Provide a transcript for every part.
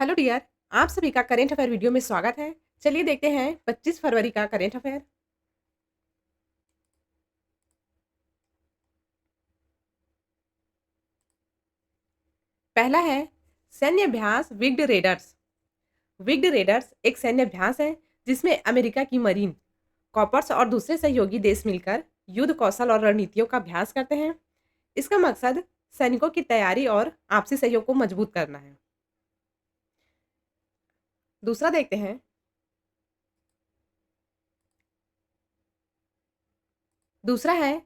Hello dear. आप सभी का करेंट अफेयर वीडियो में स्वागत है। चलिए देखते हैं 25 फरवरी का करेंट अफेयर। पहला है सैन्य अभ्यास विग्ड रेडर्स। विग्ड रेडर्स एक सैन्य अभ्यास है जिसमें अमेरिका की मरीन कॉपर्स और दूसरे सहयोगी देश मिलकर युद्ध कौशल और रणनीतियों का अभ्यास करते हैं। इसका मकसद सैनिकों की तैयारी और आपसी सहयोग को मजबूत करना है। दूसरा देखते हैं। दूसरा है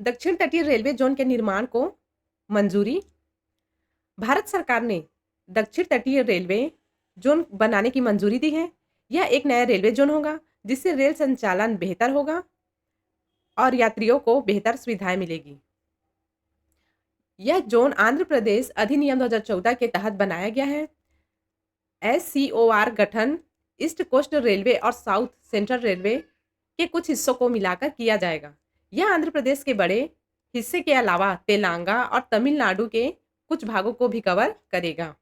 दक्षिण तटीय रेलवे जोन के निर्माण को मंजूरी। भारत सरकार ने दक्षिण तटीय रेलवे जोन बनाने की मंजूरी दी है। यह एक नया रेलवे जोन होगा जिससे रेल संचालन बेहतर होगा और यात्रियों को बेहतर सुविधाएं मिलेगी। यह जोन आंध्र प्रदेश अधिनियम 2014 के तहत बनाया गया है। SCOR गठन ईस्ट कोस्ट रेलवे और साउथ सेंट्रल रेलवे के कुछ हिस्सों को मिलाकर किया जाएगा। यह आंध्र प्रदेश के बड़े हिस्से के अलावा तेलंगाना और तमिलनाडु के कुछ भागों को भी कवर करेगा।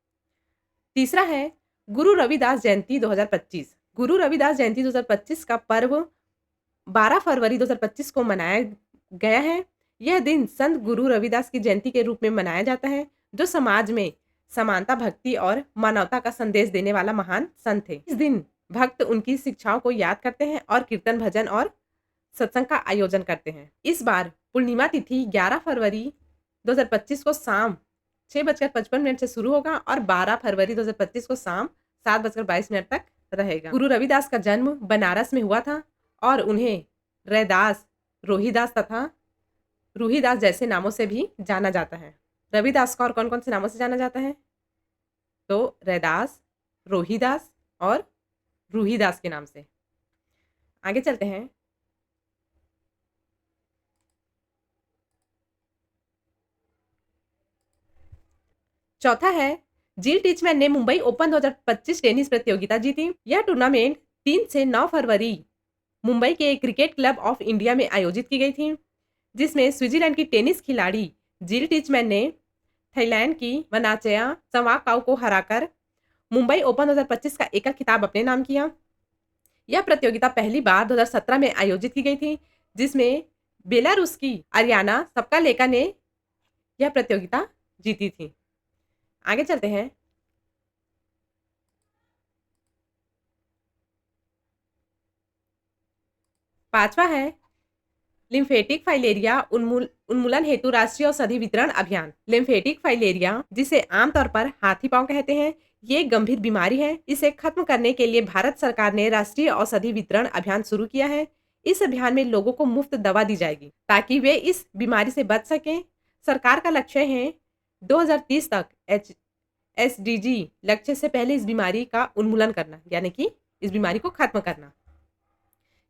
तीसरा है गुरु रविदास जयंती 2025। गुरु रविदास जयंती 2025 का पर्व 12 फरवरी 2025 को मनाया गया है। यह दिन संत गुरु रविदास की जयंती के रूप में मनाया जाता है, जो समाज में समानता, भक्ति और मानवता का संदेश देने वाला महान संत थे। इस दिन भक्त उनकी शिक्षाओं को याद करते हैं और कीर्तन, भजन और सत्संग का आयोजन करते हैं। इस बार पूर्णिमा तिथि 11 फरवरी 2025 को शाम 6:55 से शुरू होगा और 12 फरवरी 2025 को शाम 7:22 तक रहेगा। गुरु रविदास का जन्म बनारस में हुआ था और उन्हें रैदास, रोहिदास तथा रूहीदास जैसे नामों से भी जाना जाता है। रविदास को और कौन कौन से नामों से जाना जाता है? तो रैदास, रोहिदास और रूहीदास के नाम से। आगे चलते हैं। चौथा है जिल टीचमैन ने मुंबई ओपन 2025 टेनिस प्रतियोगिता जीती। यह टूर्नामेंट 3 से 9 फरवरी मुंबई के क्रिकेट क्लब ऑफ इंडिया में आयोजित की गई थी, जिसमें स्विट्जरलैंड की टेनिस खिलाड़ी जिल टीचमैन ने थाईलैंड की वनाचया सवाकाउ को हराकर मुंबई ओपन 2025 का एकल खिताब अपने नाम किया। यह प्रतियोगिता पहली बार 2017 में आयोजित की गई थी, जिसमें बेलारूस की आर्याना सप्कालेका ने यह प्रतियोगिता जीती थी। आगे चलते हैं। पांचवा है लिम्फेटिक फाइलेरिया उन्मूलन हेतु राष्ट्रीय औषधि वितरण अभियान। लिम्फेटिक फाइलेरिया, जिसे आमतौर पर हाथी पांव कहते हैं, ये एक गंभीर बीमारी है। इसे खत्म करने के लिए भारत सरकार ने राष्ट्रीय औषधि वितरण अभियान शुरू किया है। इस अभियान में लोगों को मुफ्त दवा दी जाएगी ताकि वे इस बीमारी से बच सकें। सरकार का लक्ष्य है 2030 तक SDG लक्ष्य से पहले इस बीमारी का उन्मूलन करना, यानी कि इस बीमारी को खत्म करना।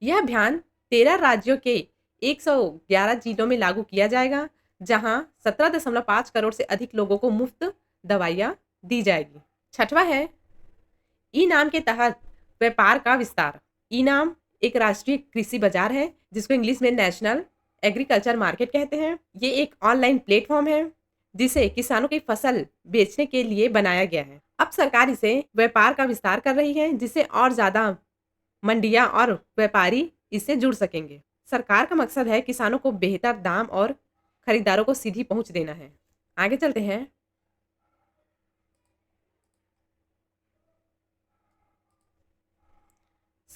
यह अभियान 13 राज्यों के 111 जिलों में लागू किया जाएगा, जहां 17.5 करोड़ से अधिक लोगों को मुफ्त दवाइयां दी जाएगी। छठवा है ई नाम के तहत व्यापार का विस्तार। ई नाम एक राष्ट्रीय कृषि बाजार है, जिसको इंग्लिश में नेशनल एग्रीकल्चर मार्केट कहते हैं। ये एक ऑनलाइन प्लेटफॉर्म है जिसे किसानों की फसल बेचने के लिए बनाया गया है। अब सरकार इसे व्यापार का विस्तार कर रही है, जिससे और ज्यादा मंडियां और व्यापारी इससे जुड़ सकेंगे। सरकार का मकसद है किसानों को बेहतर दाम और खरीदारों को सीधी पहुंच देना है। आगे चलते हैं।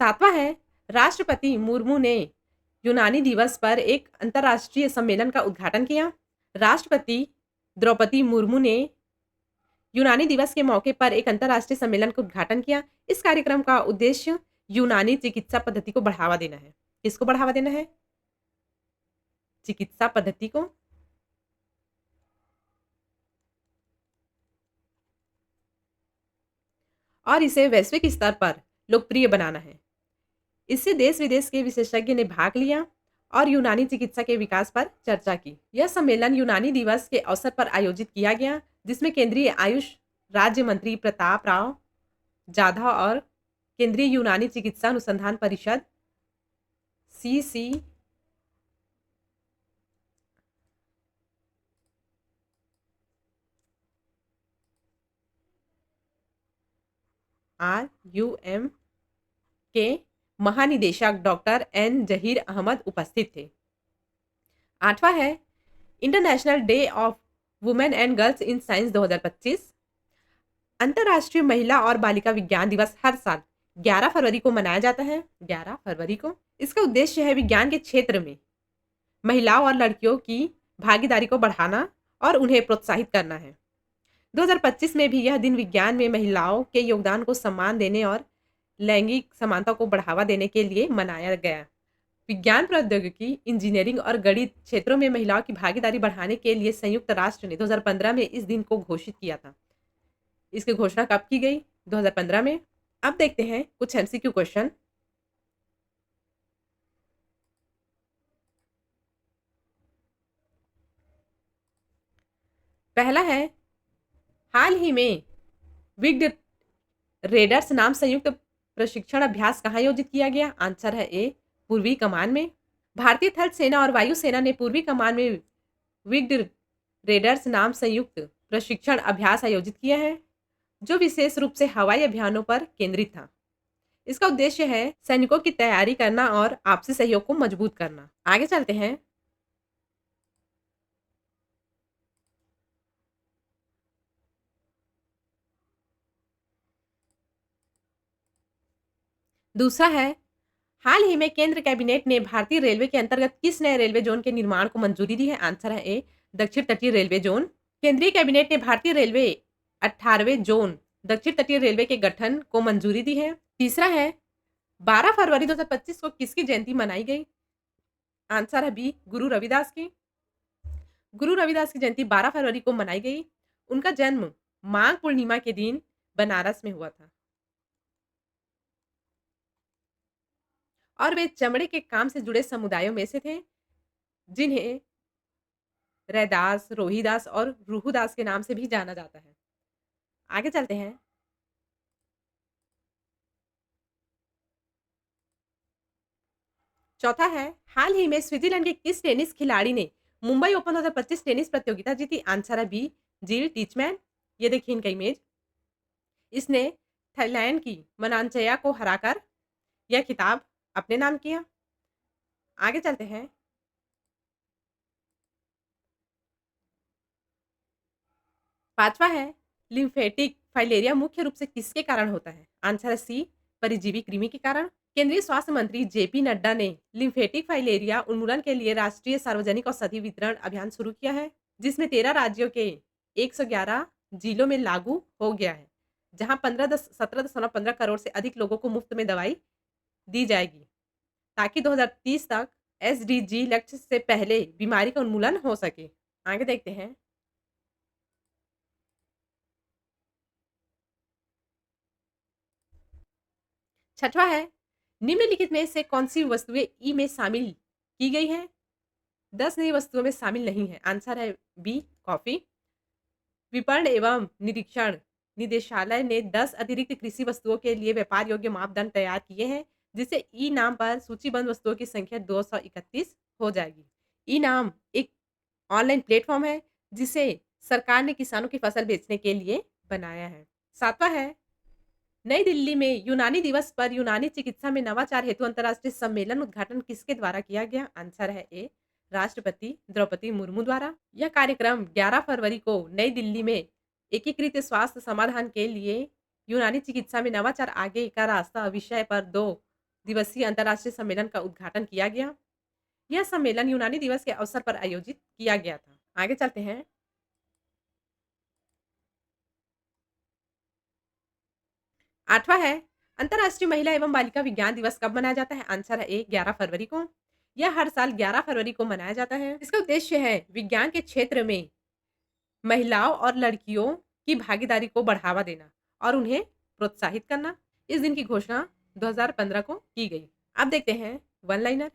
सातवां है राष्ट्रपति मुर्मू ने यूनानी दिवस पर एक अंतर्राष्ट्रीय सम्मेलन का उद्घाटन किया। राष्ट्रपति द्रौपदी मुर्मू ने यूनानी दिवस के मौके पर एक अंतर्राष्ट्रीय सम्मेलन का उद्घाटन किया। इस कार्यक्रम का उद्देश्य यूनानी चिकित्सा पद्धति को बढ़ावा देना है। किसको बढ़ावा देना है? चिकित्सा पद्धति को। और इसे वैश्विक स्तर पर लोकप्रिय बनाना है। इससे देश विदेश के विशेषज्ञ ने भाग लिया और यूनानी चिकित्सा के विकास पर चर्चा की। यह सम्मेलन यूनानी दिवस के अवसर पर आयोजित किया गया, जिसमें केंद्रीय आयुष राज्य मंत्री प्रताप राव जाधव और केंद्रीय यूनानी चिकित्सा अनुसंधान परिषद CC RUM के महानिदेशक डॉक्टर एन जहीर अहमद उपस्थित थे। 8वां है international day of women and girls in science 2025। अंतर्राष्ट्रीय महिला और बालिका विज्ञान दिवस हर साल 11 फरवरी को मनाया जाता है। 11 फरवरी को इसका उद्देश्य है विज्ञान के क्षेत्र में महिलाओं और लड़कियों की भागीदारी को बढ़ाना और उन्हें प्रोत्साहित करना है। 2025 में भी यह दिन विज्ञान में महिलाओं के योगदान को सम्मान देने और लैंगिक समानता को बढ़ावा देने के लिए मनाया गया। विज्ञान प्रौद्योगिकी, इंजीनियरिंग और गणित क्षेत्रों में महिलाओं की भागीदारी बढ़ाने के लिए संयुक्त राष्ट्र ने 2015 में इस दिन को घोषित किया था। इसकी घोषणा कब की गई? 2015 में। अब देखते हैं कुछ एमसीक्यू क्वेश्चन। पहला है, हाल ही में विग्ड रेडर्स नाम संयुक्त प्रशिक्षण अभ्यास कहाँ आयोजित किया गया? आंसर है ए, पूर्वी कमान में। भारतीय थल सेना और वायु सेना ने पूर्वी कमान में विग्ड रेडर्स नाम संयुक्त प्रशिक्षण अभ्यास आयोजित किया है, जो विशेष रूप से हवाई अभियानों पर केंद्रित था। इसका उद्देश्य है सैनिकों की तैयारी करना और आपसी सहयोग को मजबूत करना। आगे चलते हैं। दूसरा है, हाल ही में केंद्र कैबिनेट ने भारतीय रेलवे के अंतर्गत किस नए रेलवे जोन के निर्माण को मंजूरी दी है? आंसर है ए, दक्षिण तटीय रेलवे जोन। केंद्रीय कैबिनेट ने भारतीय रेलवे 18वें जोन दक्षिण तटीय रेलवे के गठन को मंजूरी दी है। तीसरा है, 12 फरवरी 2025 को किसकी जयंती मनाई गई? आंसर है बी, गुरु रविदास की। गुरु रविदास की जयंती 12 फरवरी को मनाई गई। उनका जन्म माघ पूर्णिमा के दिन बनारस में हुआ था और वे चमड़े के काम से जुड़े समुदायों में से थे, जिन्हें रैदास, रोहिदास और रूहदास के नाम से भी जाना जाता है। आगे चलते हैं। चौथा है, हाल ही में स्विट्जरलैंड के किस टेनिस खिलाड़ी ने मुंबई ओपन 2025 टेनिस प्रतियोगिता जीती? आंसर है बी, जिल टीचमैन। ये देखिए इनका इमेज। इसने थाईलैंड की मनांचया को हराकर यह खिताब अपने नाम किया। आगे चलते हैं। पांचवा है, लिम्फेटिक फाइलेरिया मुख्य रूप से किसके कारण होता है? आंसर है सी, परिजीवी कृमि के कारण। केंद्रीय स्वास्थ्य मंत्री जेपी नड्डा ने लिम्फेटिक फाइलेरिया उन्मूलन के लिए राष्ट्रीय सार्वजनिक औषधि वितरण अभियान शुरू किया है, जिसमें 13 राज्यों के 111 जिलों में लागू हो गया है, जहां 17.15 करोड़ से अधिक लोगों को मुफ्त में दवाई दी जाएगी, ताकि 2030 तक एसडीजी लक्ष्य से पहले बीमारी का उन्मूलन हो सके। आगे देखते हैं। छठवां है, निम्नलिखित में से कौन सी वस्तुएं ई में शामिल की गई हैं? 10 नई वस्तुओं में शामिल नहीं है। आंसर है बी, कॉफी। विपणन एवं निरीक्षण निदेशालय ने 10 अतिरिक्त कृषि वस्तुओं के लिए व्यापार योग्य मापदंड तैयार किए हैं, जिससे ई नाम पर सूचीबद्ध वस्तुओं की संख्या 231 हो जाएगी। ई नाम एक ऑनलाइन प्लेटफॉर्म है, जिसे सरकार ने किसानों की फसल बेचने के लिए बनाया है। सातवां है, नई दिल्ली में यूनानी दिवस पर यूनानी चिकित्सा में नवाचार हेतु अंतर्राष्ट्रीय सम्मेलन उद्घाटन किसके द्वारा किया गया? आंसर है ए, राष्ट्रपति द्रौपदी मुर्मू द्वारा। यह कार्यक्रम 11 फरवरी को नई दिल्ली में एकीकृत स्वास्थ्य समाधान के लिए यूनानी चिकित्सा में नवाचार आगे का रास्ता विषय पर 2 दिवसीय अंतर्राष्ट्रीय सम्मेलन का उद्घाटन किया गया। यह सम्मेलन यूनानी दिवस के अवसर पर आयोजित किया गया था। आगे चलते हैं। 8वां है, अंतर्राष्ट्रीय महिला एवं बालिका विज्ञान दिवस कब मनाया जाता है? आंसर है ए, 11 फरवरी को। यह हर साल 11 फरवरी को मनाया जाता है। इसका उद्देश्य है विज्ञान के क्षेत्र में महिलाओं और लड़कियों की भागीदारी को बढ़ावा देना और उन्हें प्रोत्साहित करना। इस दिन की घोषणा 2015 को की गई। अब देखते हैं वन लाइनर।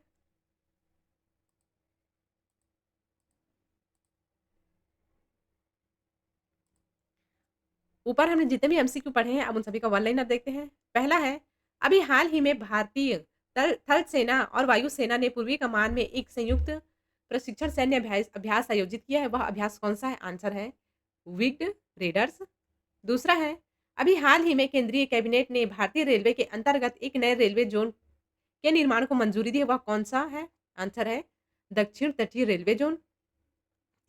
ऊपर हमने जितने भी एमसीक्यू पढ़े हैं, अब उन सभी का वन लाइनर देखते हैं। पहला है, अभी हाल ही में भारतीय थल सेना और वायु सेना ने पूर्वी कमान में एक संयुक्त प्रशिक्षण सैन्य अभ्यास आयोजित किया है। वह अभ्यास कौन सा है? आंसर है विग्ड रेडर्स। दूसरा है, अभी हाल ही में केंद्रीय कैबिनेट ने भारतीय रेलवे के अंतर्गत एक नए रेलवे जोन के निर्माण को मंजूरी दी है, वह कौन-सा है? आंसर है दक्षिण तटीय रेलवे जोन।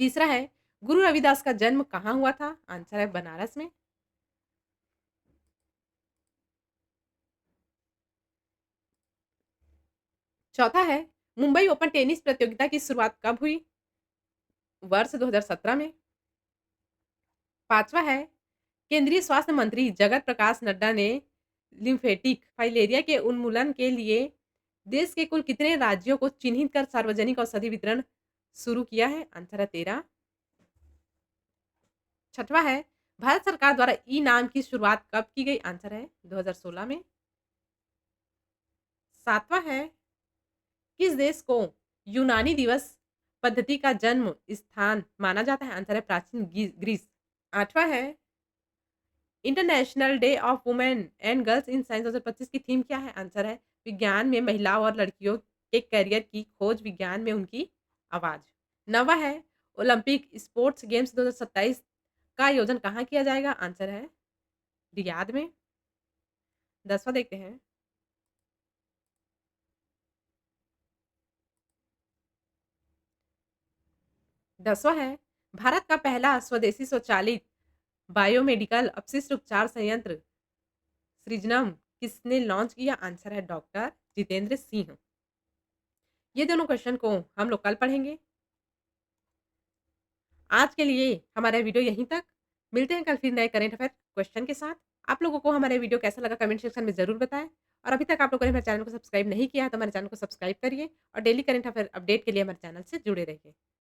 तीसरा है गुरु रविदास का जन्म कहाँ हुआ था? आंसर है बनारस में। चौथा है मुंबई ओपन टेनिस प्रतियोगिता की शुरुआत कब हुई? वर्ष 2017 में। पांचवा है केंद्रीय स्वास्थ्य मंत्री जगत प्रकाश नड्डा ने लिम्फेटिक फाइलेरिया के उन्मूलन के लिए देश के कुल कितने राज्यों को चिन्हित कर सार्वजनिक औषधि वितरण शुरू किया है? आंसर है 13। छठवां है भारत सरकार द्वारा ई नाम की शुरुआत कब की गई? आंसर है 2016 में। सातवां है किस देश को यूनानी दिवस पद्धति का जन्म स्थान माना जाता है? आंसर है प्राचीन ग्रीस। आठवां है international day of women and girls in science 2025 की थीम क्या है? आंसर है विज्ञान में महिलाओं और लड़कियों के करियर की खोज, विज्ञान में उनकी आवाज। नवा है ओलंपिक स्पोर्ट्स गेम्स 2027 का आयोजन कहाँ किया जाएगा? आंसर है रियाद में। 10वां देखते हैं। 10वां है भारत का पहला स्वदेशी स्वचालित बायोमेडिकल अपशिष्ट उपचार संयंत्र सृजनम किसने लॉन्च किया? आंसर है डॉक्टर जितेंद्र सिंह। ये दोनों क्वेश्चन को हम लोग कल पढ़ेंगे। आज के लिए हमारा वीडियो यहीं तक। मिलते हैं कल फिर नए करंट अफेयर क्वेश्चन के साथ। आप लोगों को हमारा वीडियो कैसा लगा कमेंट सेक्शन में ज़रूर बताएं। और अभी तक आप लोगों ने हमारे चैनल को सब्सक्राइब नहीं किया है तो हमारे चैनल को सब्सक्राइब करिए और डेली करंट अफेयर अपडेट के लिए हमारे चैनल से जुड़े रहिए।